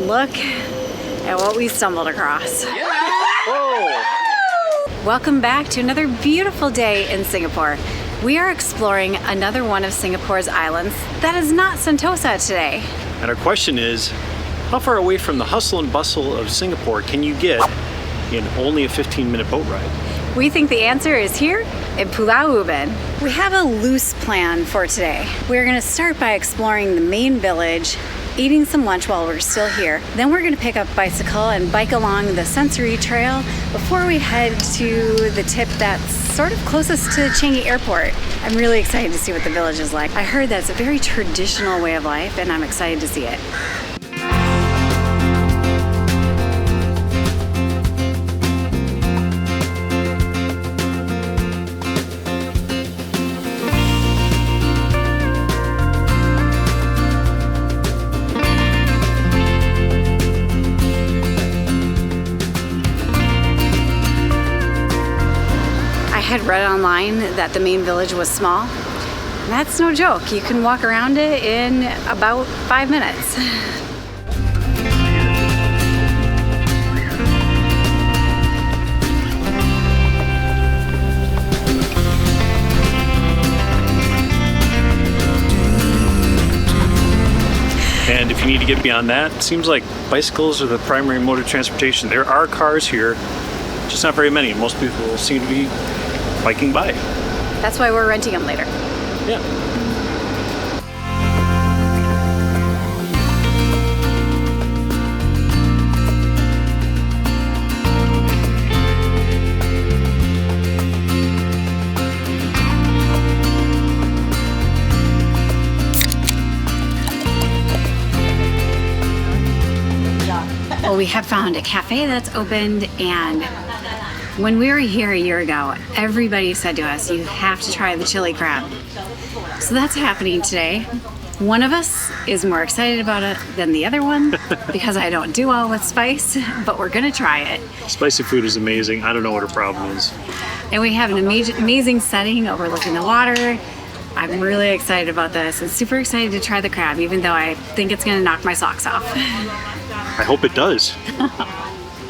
look at what we stumbled across. Whoa! Welcome back to another beautiful day in Singapore. We are exploring another one of Singapore's islands that is not Sentosa today. And our question is, how far away from the hustle and bustle of Singapore can you get in only a 15-minute boat ride? We think the answer is here in Pulau Ubin. We have a loose plan for today. We're gonna start by exploring the main village, eating some lunch while we're still here. Then we're gonna pick up a bicycle and bike along the sensory trail before we head to the tip that's sort of closest to Changi Airport. I'm really excited to see what the village is like. I heard that's a very traditional way of life and I'm excited to see it. I had read online that the main village was small. And that's no joke. You can walk around it in about 5 minutes. And if you need to get beyond that, it seems like bicycles are the primary mode of transportation. There are cars here, just not very many. Most people seem to be biking by. That's why we're renting them later. Yeah. Well, we have found a cafe that's opened, and when we were here a year ago, everybody said to us, you have to try the chili crab. So that's happening today. One of us is more excited about it than the other one because I don't do well with spice, but we're gonna try it. Spicy food is amazing. I don't know what her problem is. And we have an amazing setting overlooking the water. I'm really excited about this and super excited to try the crab, even though I think it's gonna knock my socks off. I hope it does.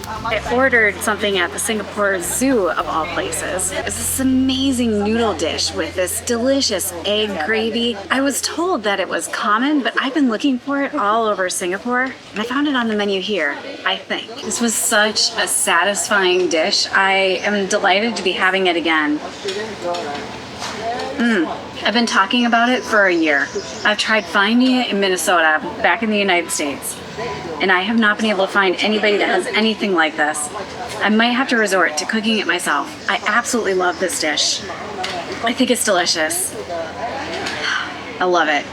I ordered something at the Singapore Zoo of all places. It's this amazing noodle dish with this delicious egg gravy. I was told that it was common, but I've been looking for it all over Singapore, and I found it on the menu here, I think. This was such a satisfying dish. I am delighted to be having it again. I've been talking about it for a year. I've tried finding it in Minnesota, back in the United States, and I have not been able to find anybody that has anything like this. I might have to resort to cooking it myself. I absolutely love this dish. I think it's delicious. I love it.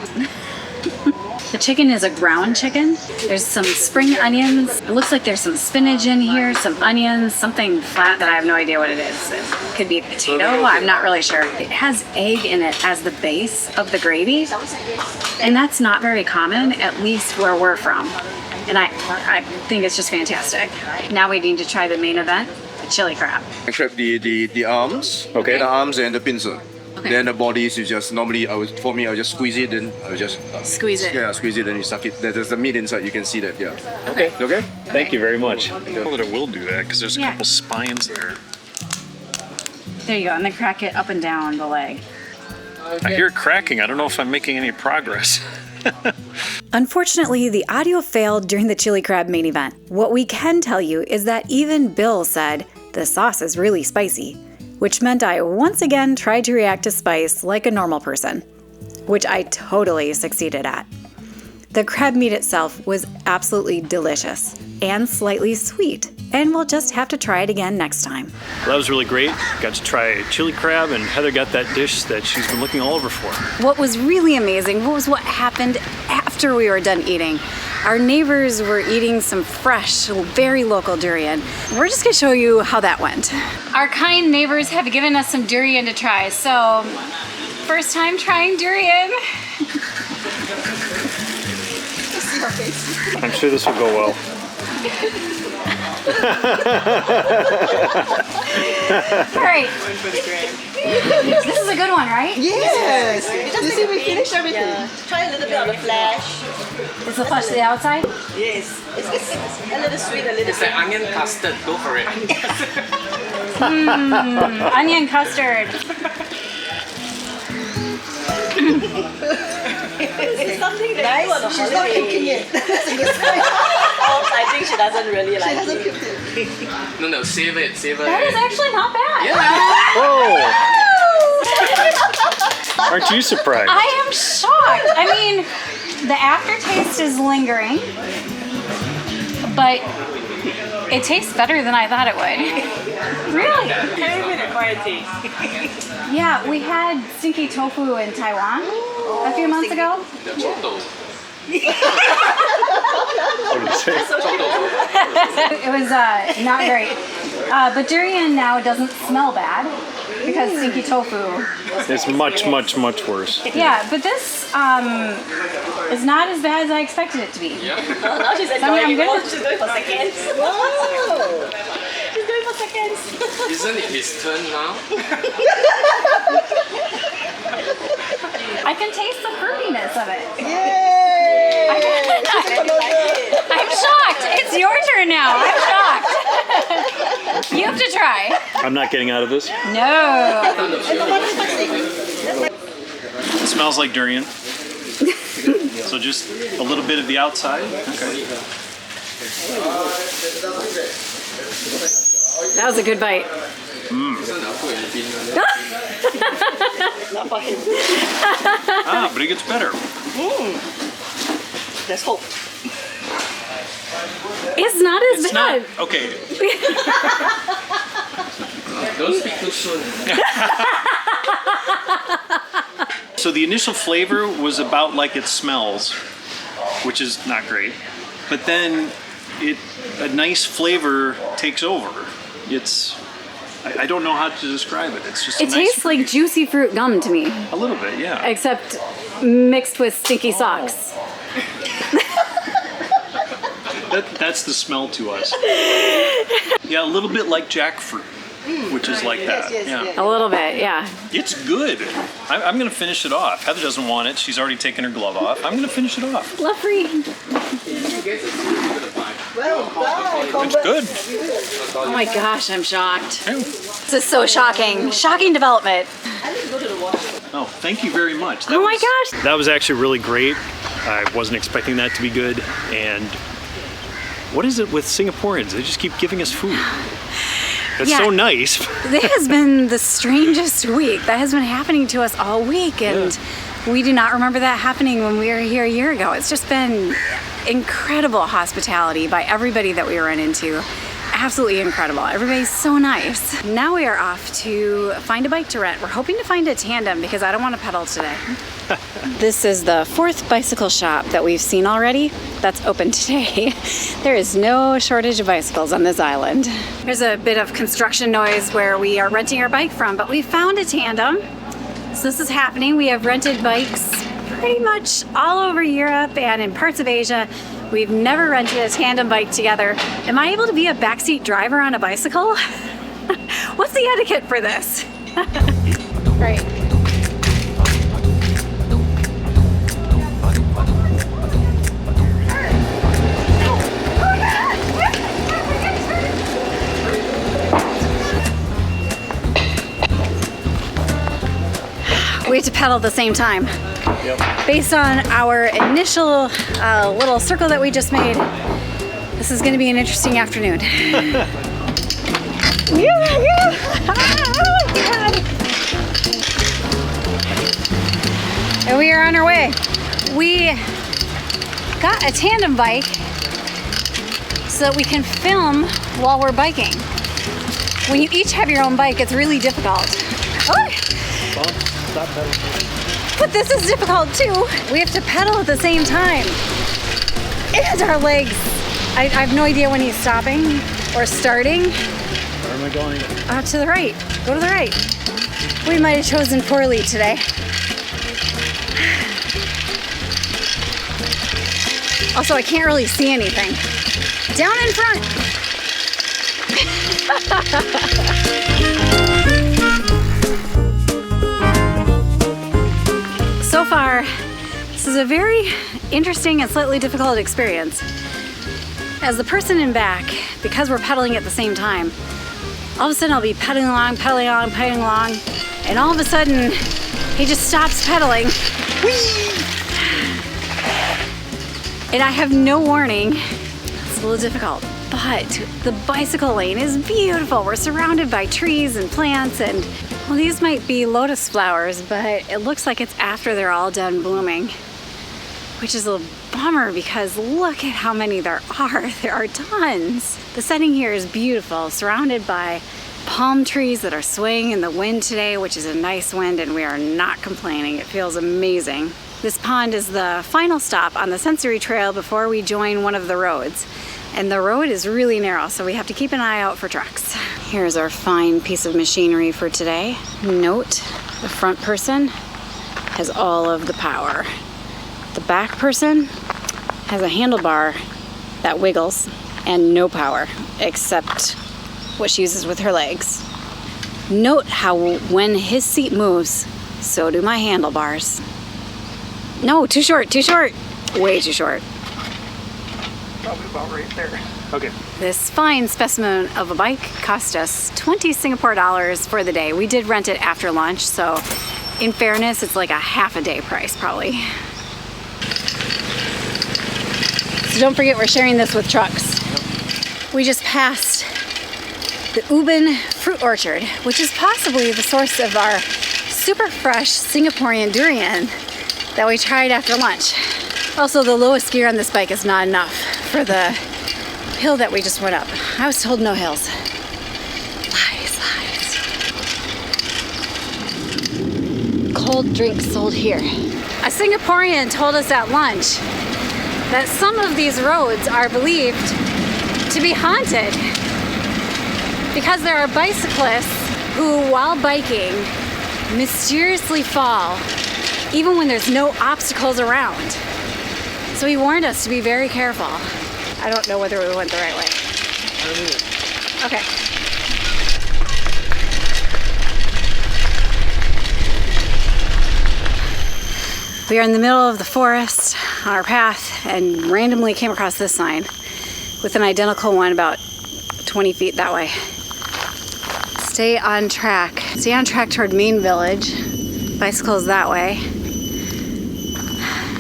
The chicken is a ground chicken. There's some spring onions. It looks like there's some spinach in here, some onions, something flat that I have no idea what it is. It could be a potato, I'm not really sure. It has egg in it as the base of the gravy, and that's not very common, at least where we're from. And I think it's just fantastic. Now we need to try the main event, the chili crab. Extract the arms, Okay. the arms and the pincer. Okay. Then the bodies, you just normally, for me, I just squeeze it, then I just Squeeze it. Yeah, squeeze it, and you suck it. There's the meat inside. You can see that. Yeah. Okay. Okay. Thank you very much. I know that it will do that because there's a Yeah. couple spines there. There you go, and then crack it up and down the leg. I hear it cracking. I don't know if I'm making any progress. Unfortunately, the audio failed during the chili crab main event. What we can tell you is that even Bill said, the sauce is really spicy, which meant I once again tried to react to spice like a normal person, which I totally succeeded at. The crab meat itself was absolutely delicious and slightly sweet, and we'll just have to try it again next time. Well, that was really great. Got to try chili crab, and Heather got that dish that she's been looking all over for. What was really amazing was what happened after we were done eating. Our neighbors were eating some fresh, very local durian. We're just gonna show you how that went. Our kind neighbors have given us some durian to try, so first time trying durian. I'm sure this will go well. All right. This is a good one, right? Yes! Just maybe we finish everything. Try a little bit of the flesh. Is the flesh the outside? Yes. It's a little sweet, a little It's like onion custard. Go for it. Onion custard. It's something that nice. She's not cooking it. I think she doesn't really like it. No, save it. That is actually not bad. Yeah. Whoa! Aren't you surprised? I am shocked. I mean, the aftertaste is lingering, but it tastes better than I thought it would. Really? Very good acquired taste. Yeah, we had stinky tofu in Taiwan a few months ago. What did you say? It was not great. But durian now doesn't smell bad because stinky tofu. It's much, much, much worse. Yeah, but this is not as bad as I expected it to be. Now she's enjoying it. She's going for seconds. Wow. She's going for seconds. Isn't it his turn now? I can taste the fruitiness of it. Yay! I'm shocked. It's your turn now. I'm shocked. You have to try. I'm not getting out of this. No. It smells like durian. So just a little bit of the outside. Okay. That was a good bite. Not for him. But it gets better. There's hope. It's not as It's bad. not okay. Don't speak too soon. So the initial flavor was about like it smells, which is not great. But then a nice flavor takes over. I don't know how to describe it. It's just It nice tastes like juicy fruit gum to me, a little bit, yeah. except mixed with stinky socks. That's the smell to us. Yeah, a little bit like jackfruit, which is like that. Yeah. A little bit, yeah. It's good. I'm going to finish it off. Heather doesn't want it. She's already taken her glove off. I'm going to finish it off. Love free. Well done. It's good. Oh my gosh, I'm shocked. Oh, This is so shocking. Shocking development. oh, thank you very much. Oh my gosh. That was actually really great. I wasn't expecting that to be good. And what is it with Singaporeans? They just keep giving us food. That's Yeah. so nice. This has been the strangest week. That has been happening to us all week, and we do not remember that happening when we were here a year ago. It's just been incredible hospitality by everybody that we ran into. Absolutely incredible. Everybody's so nice. Now we are off to find a bike to rent. We're hoping to find a tandem because I don't want to pedal today. This is the 4th bicycle shop that we've seen already that's open today. There is no shortage of bicycles on this island. There's a bit of construction noise where we are renting our bike from, but we found a tandem. So this is happening. We have rented bikes pretty much all over Europe and in parts of Asia. We've never rented a tandem bike together. Am I able to be a backseat driver on a bicycle? What's the etiquette for this? Right. We have to pedal at the same time. Yep. Based on our initial little circle that we just made, this is going to be an interesting afternoon. And we are on our way. We got a tandem bike so that we can film while we're biking. When you each have your own bike, it's really difficult. Oh. Stop pedaling. But this is difficult too. We have to pedal at the same time. And our legs. I have no idea when he's stopping or starting. Where am I going? To the right. Go to the right. We might have chosen poorly today. Also, I can't really see anything. Down in front. So far, This is a very interesting and slightly difficult experience. As the person in back, because we're pedaling at the same time, all of a sudden I'll be pedaling along, and all of a sudden he just stops pedaling. Whee! And I have no warning. It's a little difficult, but the bicycle lane is beautiful. We're surrounded by trees and plants, and well, these might be lotus flowers, but it looks like it's after they're all done blooming, which is a bummer because look at how many there are. There are tons. The setting here is beautiful, surrounded by palm trees that are swaying in the wind today, which is a nice wind, and we are not complaining. It feels amazing. This pond is the final stop on the sensory trail before we join one of the roads. And the road is really narrow, so we have to keep an eye out for trucks. Here's our fine piece of machinery for today. Note, the front person has all of the power. The back person has a handlebar that wiggles and no power, except what she uses with her legs. Note how when his seat moves, so do my handlebars. No, too short, way too short. Probably about right there. Okay. This fine specimen of a bike cost us 20 Singapore dollars for the day. We did rent it after lunch, so in fairness, it's like a half a day price probably. So don't forget we're sharing this with trucks. We just passed the Ubin fruit orchard, which is possibly the source of our super fresh Singaporean durian that we tried after lunch. Also, the lowest gear on this bike is not enough for the hill that we just went up. I was told no hills. Lies. Cold drinks sold here. A Singaporean told us at lunch that some of these roads are believed to be haunted because there are bicyclists who, while biking, mysteriously fall even when there's no obstacles around. So he warned us to be very careful. I don't know whether we went the right way. I don't either. Okay. We are in the middle of the forest on our path and randomly came across this sign with an identical one about 20 feet that way. Stay on track. Stay on track toward Main Village. Bicycles that way.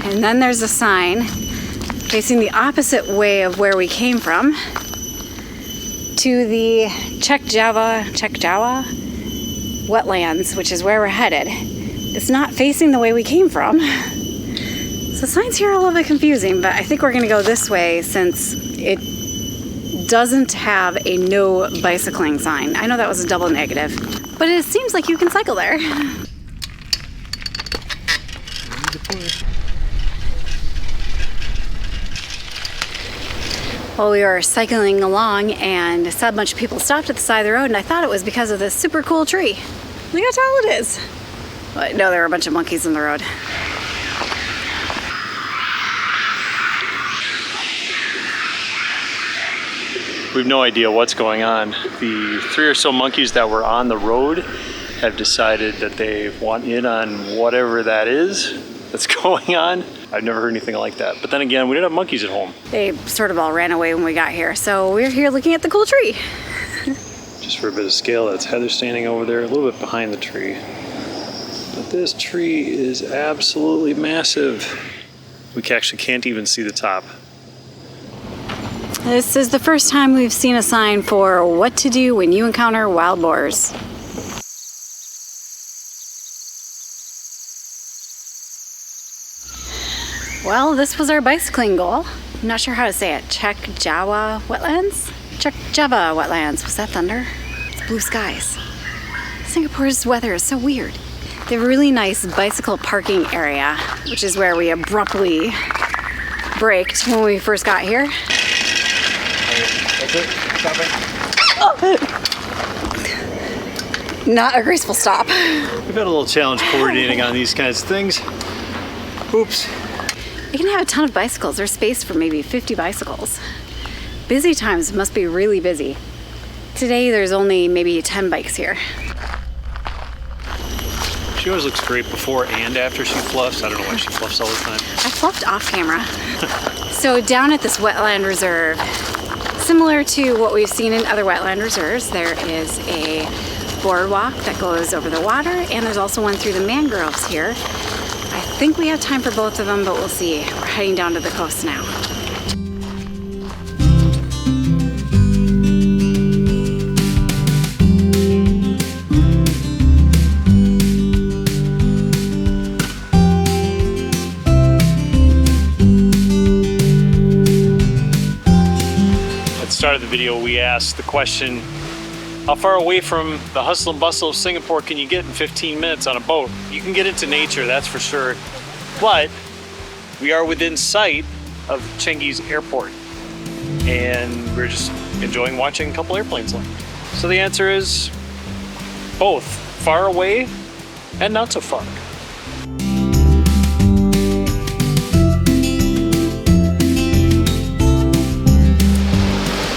And then there's a sign facing the opposite way of where we came from to the Chek Jawa Wetlands, which is where we're headed. It's not facing the way we came from. So signs here are a little bit confusing, but I think we're gonna go this way since it doesn't have a no bicycling sign. I know that was a double negative, but it seems like you can cycle there. Well, we were cycling along and saw a bunch of people stopped at the side of the road, and I thought it was because of this super cool tree. Look how tall it is. But no, there were a bunch of monkeys in the road. We have no idea what's going on. The 3 or so monkeys that were on the road have decided that they want in on whatever that is that's going on. I've never heard anything like that. But then again, we didn't have monkeys at home. They sort of all ran away when we got here, so we're here looking at the cool tree. Just for a bit of scale, that's Heather standing over there, a little bit behind the tree. But this tree is absolutely massive. We actually can't even see the top. This is the first time we've seen a sign for what to do when you encounter wild boars. Well, this was our bicycling goal. I'm not sure how to say it. Chek Jawa Wetlands? Chek Jawa Wetlands. Was that thunder? It's blue skies. Singapore's weather is so weird. They have a really nice bicycle parking area, which is where we abruptly braked when we first got here. Not a graceful stop. We've had a little challenge coordinating on these kinds of things. Oops. You can have a ton of bicycles. There's space for maybe 50 bicycles. Busy times must be really busy. Today there's only maybe 10 bikes here. She always looks great before and after she fluffs. I don't know why she fluffs all the time. I fluffed off camera. So down at this wetland reserve, similar to what we've seen in other wetland reserves, there is a boardwalk that goes over the water, and there's also one through the mangroves here. I think we have time for both of them, but we'll see. We're heading down to the coast now. At the start of the video, we asked the question, how far away from the hustle and bustle of Singapore can you get in 15 minutes on a boat? You can get into nature, that's for sure. But we are within sight of Chengi's airport. And we're just enjoying watching a couple airplanes land. So the answer is both far away and not so far.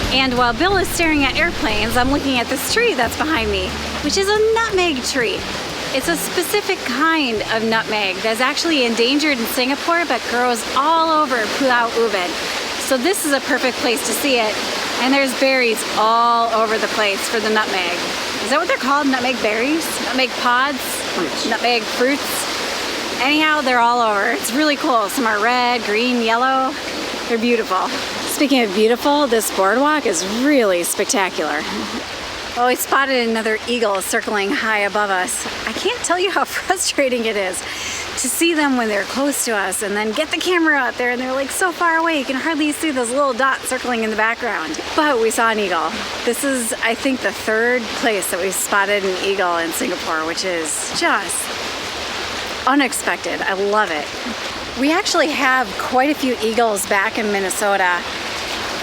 And while Bill is staring at airplanes, I'm looking at this tree that's behind me, which is a nutmeg tree. It's a specific kind of nutmeg that's actually endangered in Singapore but grows all over Pulau Ubin. So this is a perfect place to see it. And there's berries all over the place for the nutmeg. Is that what they're called? Nutmeg berries? Nutmeg pods? Fruits. Nutmeg fruits? Anyhow, they're all over. It's really cool. Some are red, green, yellow. They're beautiful. Speaking of beautiful, this boardwalk is really spectacular. Oh, we spotted another eagle circling high above us. I can't tell you how frustrating it is to see them when they're close to us and then get the camera out there and they're like so far away you can hardly see those little dots circling in the background. But we saw an eagle. This is, I think, the third place that we've spotted an eagle in Singapore, which is just unexpected. I love it. We actually have quite a few eagles back in Minnesota.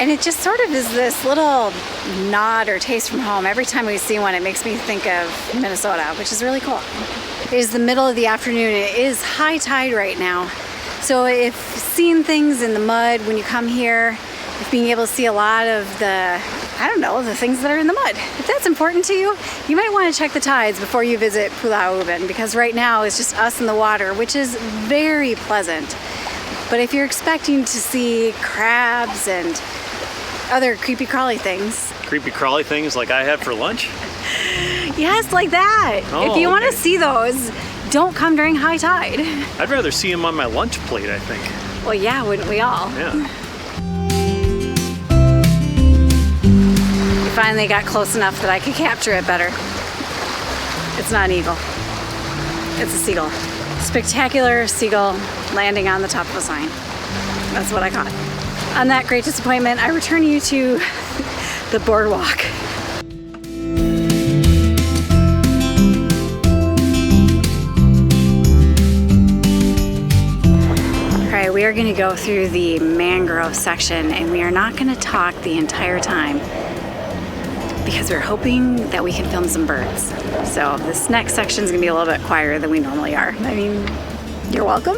And it just sort of is this little nod or taste from home. Every time we see one, it makes me think of Minnesota, which is really cool. It is the middle of the afternoon. It is high tide right now. So if seeing things in the mud when you come here, if being able to see a lot of the, I don't know, the things that are in the mud, if that's important to you, you might want to check the tides before you visit Pulau Ubin, because right now it's just us in the water, which is very pleasant. But if you're expecting to see crabs and other creepy crawly things. Creepy crawly things like I had for lunch? Yes, like that. Oh, if you want to okay. see those, don't come during high tide. I'd rather see them on my lunch plate, I think. Well, yeah, wouldn't we all? Yeah. We finally got close enough that I could capture it better. It's not an eagle. It's a seagull. Spectacular seagull landing on the top of a sign. That's what I caught. On that great disappointment, I return you to the boardwalk. All right, we are going to go through the mangrove section, and we are not going to talk the entire time because we're hoping that we can film some birds. So this next section is going to be a little bit quieter than we normally are. I mean, you're welcome.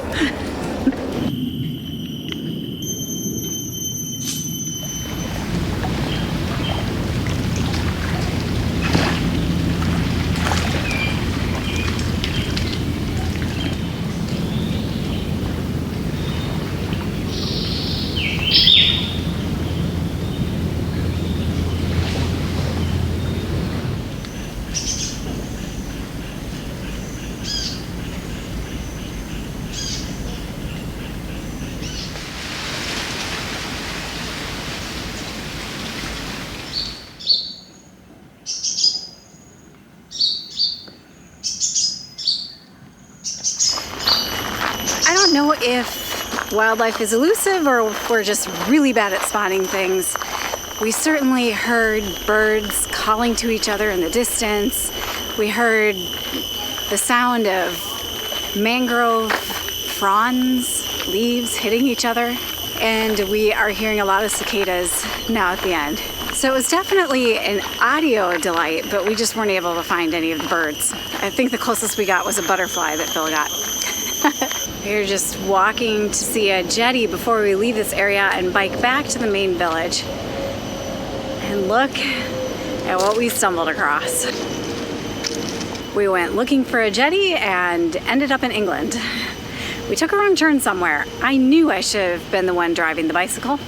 I don't know if wildlife is elusive or if we're just really bad at spotting things. We certainly heard birds calling to each other in the distance. We heard the sound of mangrove fronds, leaves hitting each other. And we are hearing a lot of cicadas now at the end. So it was definitely an audio delight, but we just weren't able to find any of the birds. I think the closest we got was a butterfly that Bill got. We're just walking to see a jetty before we leave this area and bike back to the main village. And look at what we stumbled across. We went looking for a jetty and ended up in England. We took a wrong turn somewhere. I knew I should have been the one driving the bicycle.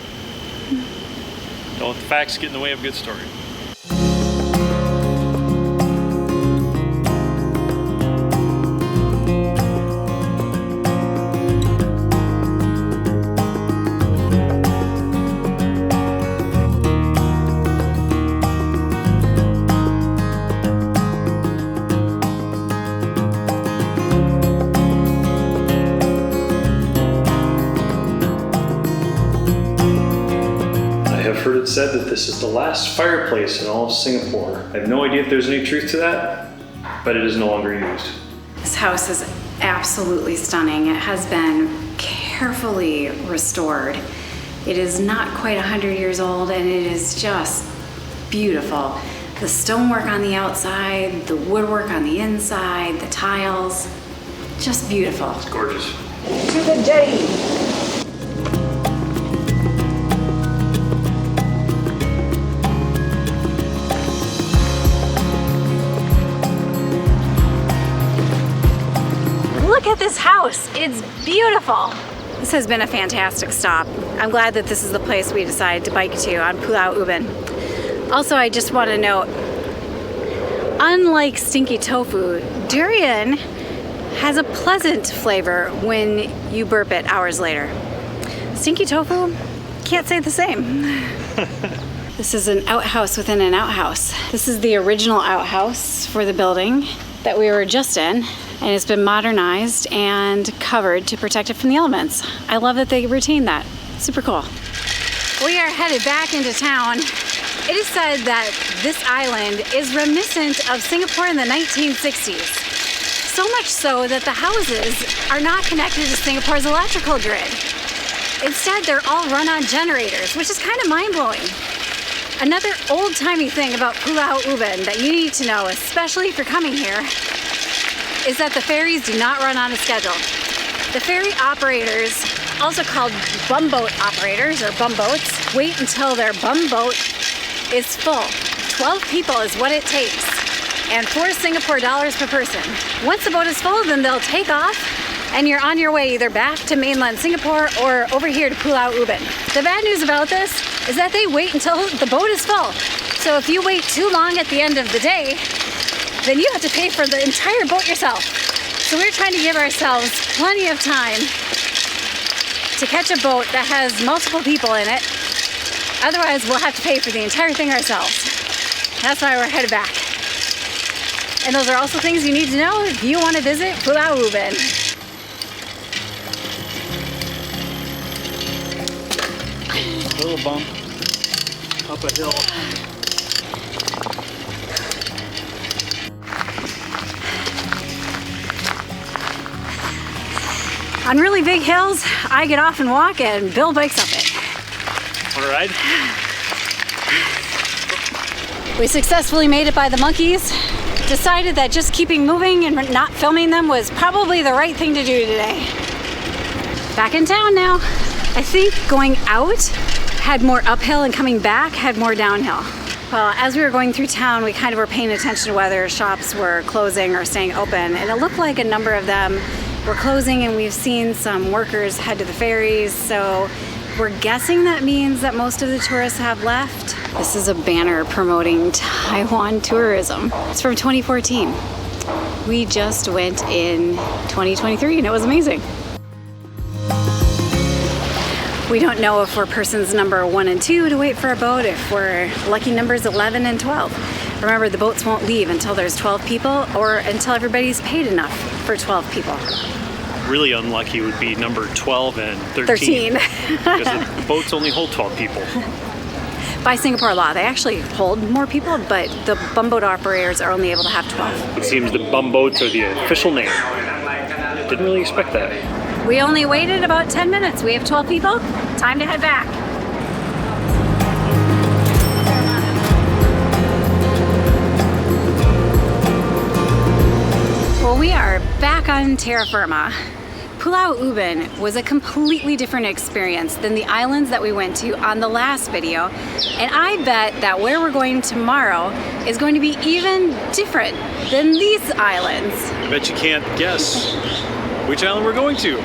Don't let the facts get in the way of a good story. I've heard it said that this is the last fireplace in all of Singapore. I have no idea if there's any truth to that, but it is no longer used. This house is absolutely stunning. It has been carefully restored. It is not quite 100 years old and it is just beautiful. The stonework on the outside, the woodwork on the inside, the tiles, just beautiful. It's gorgeous. To the jetty. Look at this house, it's beautiful. This has been a fantastic stop. I'm glad that this is the place we decided to bike to on Pulau Ubin. Also, I just want to note, unlike stinky tofu, durian has a pleasant flavor when you burp it hours later. Stinky tofu, can't say the same. This is an outhouse within an outhouse. This is the original outhouse for the building that we were just in, and it's been modernized and covered to protect it from the elements. I love that they retained that. Super cool. We are headed back into town. It is said that this island is reminiscent of Singapore in the 1960s. So much so that the houses are not connected to Singapore's electrical grid. Instead, they're all run on generators, which is kind of mind-blowing. Another old-timey thing about Pulau Ubin that you need to know, especially if you're coming here, is that the ferries do not run on a schedule. The ferry operators, also called bumboat operators or bumboats, wait until their bumboat is full. 12 people is what it takes, and 4 Singapore dollars per person. Once the boat is full, then they'll take off and you're on your way either back to mainland Singapore or over here to Pulau Ubin. The bad news about this is that they wait until the boat is full. So if you wait too long at the end of the day, then you have to pay for the entire boat yourself. So we're trying to give ourselves plenty of time to catch a boat that has multiple people in it. Otherwise, we'll have to pay for the entire thing ourselves. That's why we're headed back. And those are also things you need to know if you want to visit Pulau Ubin. A little bump up a hill. On really big hills, I get off and walk and Bill bikes up it. Want to ride? We successfully made it by the monkeys. Decided that just keeping moving and not filming them was probably the right thing to do today. Back in town now. I think going out had more uphill and coming back had more downhill. Well, as we were going through town, we kind of were paying attention to whether shops were closing or staying open, and it looked like a number of them were closing, and we've seen some workers head to the ferries, so we're guessing that means that most of the tourists have left. This is a banner promoting Taiwan tourism. It's from 2014. We just went in 2023 and it was amazing. We don't know if we're persons number 1 and 2 to wait for a boat, if we're lucky numbers 11 and 12. Remember, the boats won't leave until there's 12 people or until everybody's paid enough for 12 people. Really unlucky would be number 12 and 13. Because the boats only hold 12 people. By Singapore law, they actually hold more people, but the bumboat operators are only able to have 12. It seems the bumboats are the official name. Didn't really expect that. We only waited about 10 minutes. We have 12 people. Time to head back. Well, we are back on terra firma. Pulau Ubin was a completely different experience than the islands that we went to on the last video, and I bet that where we're going tomorrow is going to be even different than these islands. I bet you can't guess which island we're going to.